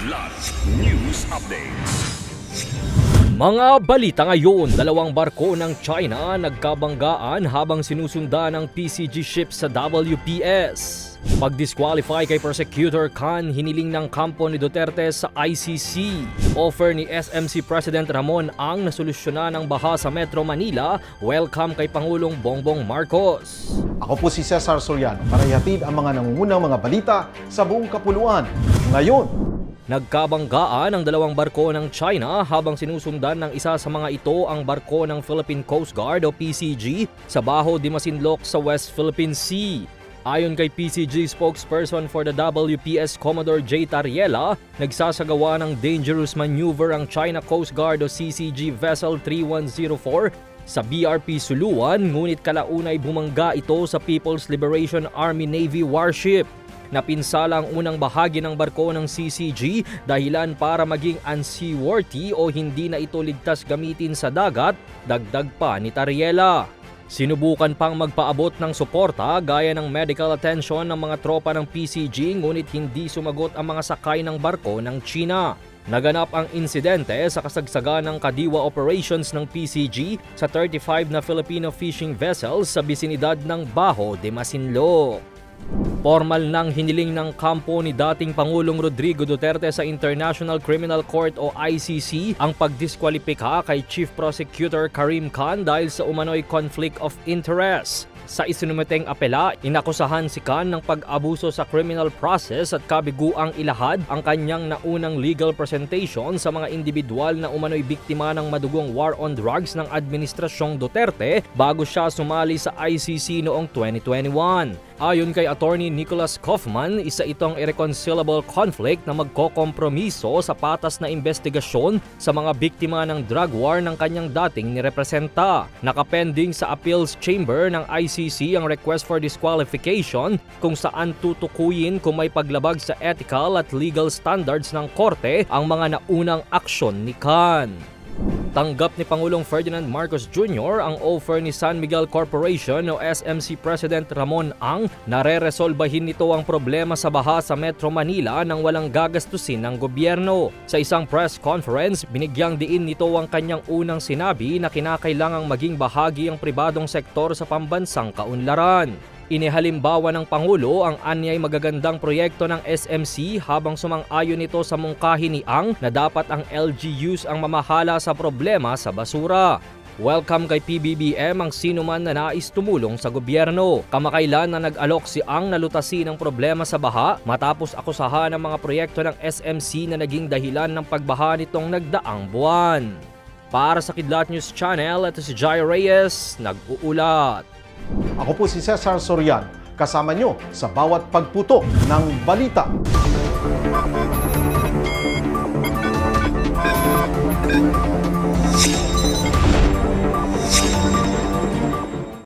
Kidlat News Updates. Mga balita ngayon, dalawang barko ng China nagkabanggaan habang sinusundan ng PCG ship sa WPS. Pag-disqualify kay Prosecutor Khan, hiniling ng kampo ni Duterte sa ICC. Offer ni SMC President Ramon Ang na solusyonan ang baha sa Metro Manila. Welcome kay Pangulong Bongbong Marcos. Ako po si Cesar Soriano para ihatid ang mga nangungunang mga balita sa buong kapuluan. Ngayon, nagkabanggaan ang dalawang barko ng China habang sinusundan ng isa sa mga ito ang barko ng Philippine Coast Guard o PCG sa Baho de Masinloc sa West Philippine Sea. Ayon kay PCG spokesperson for the WPS Commodore J. Tariela, nagsasagawa ng dangerous maneuver ang China Coast Guard o CCG Vessel 3104 sa BRP Suluan, ngunit kalaunay bumangga ito sa People's Liberation Army Navy warship. Napinsala ang unang bahagi ng barko ng CCG dahilan para maging unseaworthy o hindi na ito ligtas gamitin sa dagat, dagdag pa ni Tariela. Sinubukan pang magpaabot ng suporta gaya ng medical attention ng mga tropa ng PCG ngunit hindi sumagot ang mga sakay ng barko ng China. Naganap ang insidente sa kasagsagan ng kadiwa operations ng PCG sa 35 na Filipino fishing vessels sa bisinidad ng Baho de Masinloc. Formal nang hiniling ng kampo ni dating Pangulong Rodrigo Duterte sa International Criminal Court o ICC ang pagdiskwalipika kay Chief Prosecutor Karim Khan dahil sa umano'y conflict of interest. Sa isinumeteng apela, inakusahan si Khan ng pag-abuso sa criminal process at kabiguang ilahad ang kanyang naunang legal presentation sa mga individual na umano'y biktima ng madugong war on drugs ng Administrasyong Duterte bago siya sumali sa ICC noong 2021. Ayon kay Attorney Nicholas Kaufman, isa itong irreconcilable conflict na magkokompromiso sa patas na investigasyon sa mga biktima ng drug war ng kanyang dating nirepresenta. Nakapending sa Appeals Chamber ng ICC ang request for disqualification kung saan tutukuyin kung may paglabag sa ethical at legal standards ng korte ang mga naunang aksyon ni Khan. Tanggap ni Pangulong Ferdinand Marcos Jr. ang offer ni San Miguel Corporation o SMC President Ramon Ang na re-resolbahin nito ang problema sa baha sa Metro Manila nang walang gagastusin ng gobyerno. Sa isang press conference, binigyang diin nito ang kanyang unang sinabi na kinakailangang maging bahagi ang pribadong sektor sa pambansang kaunlaran. Inihalimbawa ng Pangulo ang anyay magagandang proyekto ng SMC habang sumang-ayon nito sa mungkahi ni Ang na dapat ang LGUs ang mamahala sa problema sa basura. Welcome kay PBBM ang sinuman na nais tumulong sa gobyerno. Kamakailan na nag-alok si Ang na lutasin ang problema sa baha matapos akusahan ng mga proyekto ng SMC na naging dahilan ng pagbaha nitong nagdaang buwan. Para sa Kidlat News Channel, ito si Jai Reyes, nag-uulat. ako po si Cesar Soriano, kasama nyo sa bawat pagputo ng balita.